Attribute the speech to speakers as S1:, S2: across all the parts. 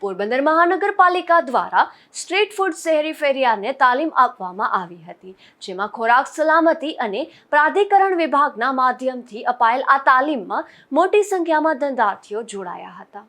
S1: પોરબંદર મહાનગરપાલિકા દ્વારા street food શહેરી ફેરિયાને તાલીમ આપવામાં આવી હતી, જેમાં ખોરાક સલામતી અને પ્રાધિકરણ વિભાગના માધ્યમથી અપાયેલ આ તાલીમમાં મોટી સંખ્યામાં ધંધાર્થીઓ જોડાયા હતા।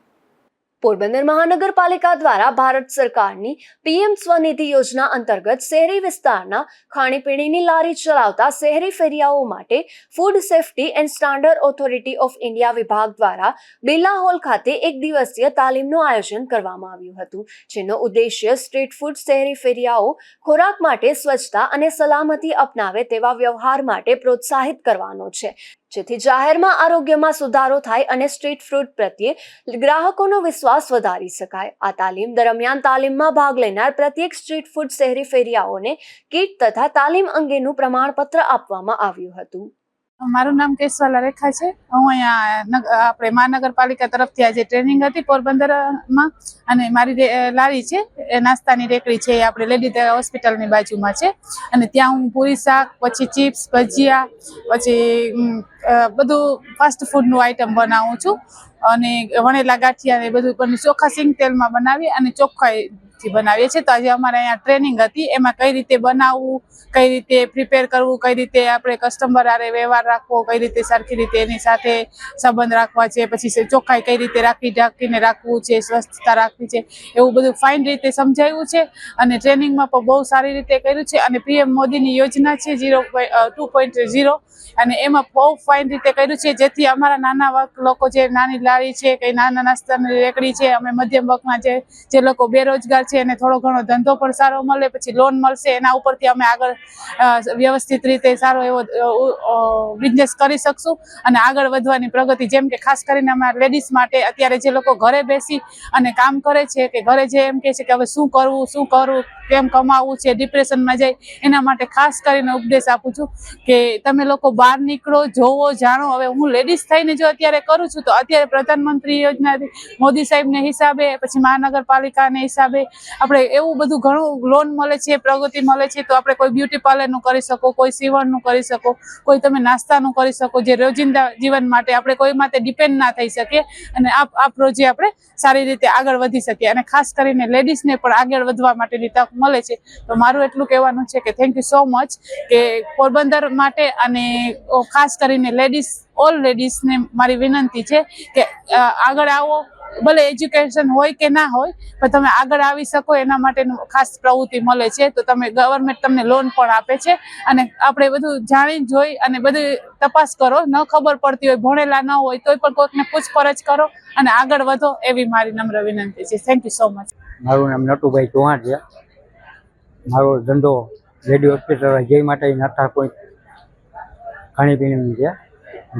S1: પોરબંદર મહાનગરપાલિકા દ્વારા ભારત સરકારની પીએમ સ્વનિધિ યોજના અંતર્ગત શહેરી વિસ્તારના ખાણીપીણીની લારી ચલાવતા શહેરી ફેરિયાઓ માટે food safety and standard authority of India વિભાગ દ્વારા બિરલા હોલ ખાતે એક દિવસીય તાલીમનું આયોજન કરવામાં આવ્યું હતું, જેનો ઉદ્દેશ્ય સ્ટ્રીટ ફૂડ શહેરી ફેરિયાઓ ખોરાક માટે સ્વચ્છતા અને સલામતી અપનાવે તેવા વ્યવહાર માટે પ્રોત્સાહિત કરવાનો છે, જેથી જાહેરમાં આરોગ્યમાં સુધારો થાય અને સ્ટ્રીટ ફૂડ પ્રત્યે ગ્રાહકોનો વિશ્વાસ વધારી શકાય। આ તાલીમ દરમિયાન તાલીમમાં ભાગ લેનાર પ્રત્યેક સ્ટ્રીટ ફૂડ શહેરી ફેરિયાઓને કીટ તથા તાલીમ અંગેનું પ્રમાણપત્ર આપવામાં આવ્યું હતું।
S2: મારું નામ કેશવાલા રેખા છે। હું અહીંયા આપણે મહાનગરપાલિકા તરફથી આજે ટ્રેનિંગ હતી પોરબંદરમાં, અને મારી લારી છે એ નાસ્તાની રેકડી છે, એ આપણે લેડી હોસ્પિટલની બાજુમાં છે, અને ત્યાં હું પૂરી શાક, પછી ચિપ્સ, ભજીયા, પછી બધું ફાસ્ટ ફૂડનું આઈટમ બનાવું છું, અને વણેલા ગાંઠિયા ને બધું પણ ચોખ્ખા સિંગ તેલમાં બનાવી અને ચોખ્ખાઈથી બનાવીએ છીએ। તો આજે અમારે અહીંયા ટ્રેનિંગ હતી, એમાં કઈ રીતે બનાવવું, કઈ રીતે પ્રિપેર કરવું, કઈ રીતે આપણે કસ્ટમર આરે વ્યવહાર રાખવો, કઈ રીતે સરખી રીતે એની સાથે સંબંધ રાખવા છે, પછી ચોખ્ખાઈ કઈ રીતે રાખવી, ઢાંકીને રાખવું છે, સ્વચ્છતા રાખવી છે, એવું બધું ફાઇન રીતે સમજાવ્યું છે, અને ટ્રેનિંગમાં પણ બહુ સારી રીતે કર્યું છે। અને પીએમ મોદીની યોજના છે 2.0, અને એમાં બહુ ફાઇન રીતે કર્યું છે, જેથી અમારા નાના લોકો જે નાની લારી છે, કઈ નાના નાસ્તાની રેકડી છે, અમે મધ્યમ વર્ગના જે લોકો બેરોજગાર છે એને થોડો ઘણો ધંધો પણ સારો મળે, પછી લોન મળશે, એના ઉપરથી અમે આગળ વ્યવસ્થિત રીતે સારો એવો બિઝનેસ કરી શકશું અને આગળ વધવાની પ્રગતિ, જેમ કે ખાસ કરીને અમારા લેડીઝ માટે અત્યારે જે લોકો ઘરે બેસી અને કામ કરે છે, કે ઘરે જે એમ કહે છે કે હવે શું કરવું, કેમ કમાવું છે, ડિપ્રેશનમાં જાય, એના માટે ખાસ કરીને ઉપદેશ આપું છું કે તમે લોકો બહાર નીકળો, જોવો, જાણો। હવે હું લેડીઝ થઈને જો અત્યારે કરું છું, તો અત્યારે પ્રધાનમંત્રી યોજના મોદી સાહેબને હિસાબે, પછી મહાનગરપાલિકાને હિસાબે આપણે એવું બધું ઘણું લોન મળે છે, પ્રગતિ મળે છે, તો આપણે કોઈ બ્યુટી પાર્લરનું કરી શકો, કોઈ સીવણનું કરી શકો, કોઈ તમે નાસ્તાનું કરી શકો, જે રોજિંદા જીવન માટે આપણે કોઈ માટે ડિપેન્ડ ના થઈ શકીએ, અને આ પ્રોજેક્ટ આપણે સારી રીતે આગળ વધી શકીએ, અને ખાસ કરીને લેડીઝને પણ આગળ વધવા માટેની તક મળે છે। તો મારું એટલું કહેવાનું છે કે થેન્ક યુ સો મચ કે પોરબંદર માટે, અને ખાસ કરીને ઓલ લેડીઝને મારી વિનંતી છે કે આગળ આવો, ભલે એજ્યુકેશન હોય કે ના હોય, પણ તમે આગળ આવી શકો એના માટેનું ખાસ પ્રવૃત્તિ મળે છે। તો તમે ગવર્મેન્ટ તમને લોન પણ આપે છે, અને આપણે બધું જાણી જોઈ અને બધી તપાસ કરો, ન ખબર પડતી હોય, ભણેલા ન હોય તોય પણ કોઈકને પૂછપરછ કરો અને આગળ વધો, એવી મારી નમ્ર વિનંતી છે। Thank you so much.
S3: મારું નામ નટુભાઈ ચૌહાણ છે। મારો ધંધો લેડી હોસ્પિટલ જય માતા નાસ્તા કોઈ ખાણીપીણીની છે,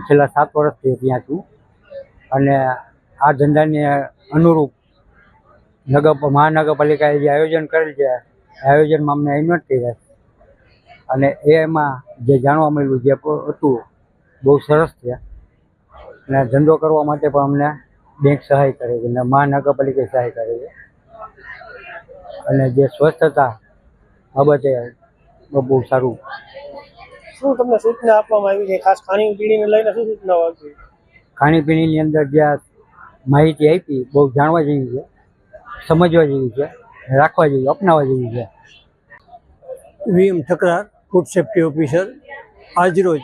S3: છેલ્લા 7 વર્ષથી ત્યાં છું, અને આ ધંધાને અનુરૂપ મહાનગરપાલિકાએ જે આયોજન કરેલ છે, આયોજનમાં અમને ઇન્વેસ્ટ કર્યા છે, અને એમાં જે જાણવા મળ્યું જે હતું બહુ સરસ છે, અને ધંધો કરવા માટે પણ અમને બેંક સહાય કરે છે, અને મહાનગરપાલિકા સહાય કરે છે, અને જે સ્વચ્છતા બાબતે બહુ સારું।
S4: શું તમને સૂચના આપવામાં આવી છે, ખાસ ખાણીપીણીને લઈને શું સૂચનાઓ આપી?
S3: ખાણીપીણીની અંદર જે માહિતી આપી બહુ જાણવા જેવી છે, સમજવા જેવી છે, રાખવા જેવી, અપનાવવા જેવી છે।
S4: VM Thakrar, food safety officer. આજરોજ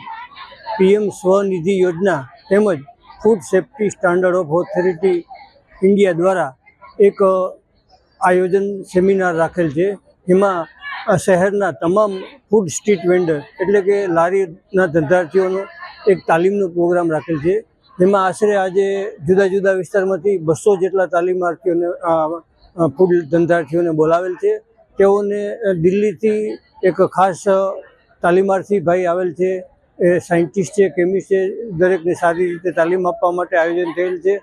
S4: પીએમ સ્વનિધિ યોજના તેમજ food safety standard of authority India દ્વારા એક આયોજન સેમિનાર રાખેલ છે, એમાં શહેરના તમામ ફૂડ સ્ટ્રીટ વેન્ડર એટલે કે લારીના ધંધાર્થીઓનો એક તાલીમનો પ્રોગ્રામ રાખેલ છે, જેમાં આશરે આજે જુદા જુદા વિસ્તારમાંથી 200 જેટલા તાલીમાર્થીઓને ફૂડ ધંધાર્થીઓને બોલાવેલ છે। તેઓને દિલ્હીથી એક ખાસ તાલીમાર્થી ભાઈ આવેલ છે, એ સાયન્ટિસ્ટ છે, કેમિસ્ટ છે, દરેકને સારી રીતે તાલીમ આપવા માટે આયોજન થયેલ છે,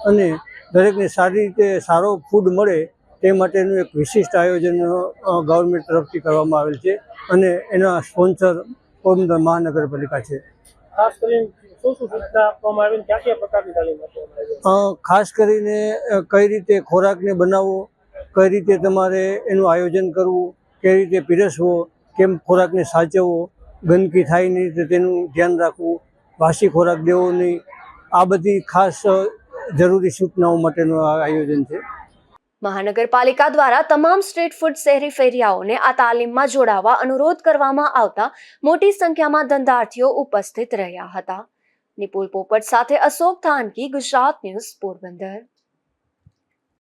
S4: અને દરેકને સારી રીતે સારો ફૂડ મળે તે માટેનું એક વિશિષ્ટ આયોજન ગવર્મેન્ટ તરફથી કરવામાં આવેલ છે, અને એના સ્પોન્સર પોરબંદર મહાનગરપાલિકા છે। ખાસ કરીને સૂચના આપવામાં આવી, કયા પ્રકારની તાલીમ આપવામાં આવી? ખાસ કરીને કઈ રીતે ખોરાકને બનાવવો, કઈ રીતે તમારે એનું આયોજન કરવું, કઈ રીતે પીરસવો, કેમ ખોરાકને સાચવવો, ગંદકી થાય નહીં તો તેનું ધ્યાન રાખવું, વાસી ખોરાક દેવો નહીં, આ બધી ખાસ જરૂરી સૂચનાઓ માટેનું આ આયોજન છે।
S1: મહાનગરપાલિકા દ્વારા તમામ સ્ટ્રીટ ફૂડ શહેરી ફેરિયાઓને આ તાલીમમાં જોડાવા અનુરોધ કરવામાં આવતા મોટી સંખ્યામાં ધંધાર્થીઓ ઉપસ્થિત રહ્યા હતા. નિપુલ પોપટ સાથે અશોક થાનકી, ગુજરાત ન્યૂઝ, પોરબંદર.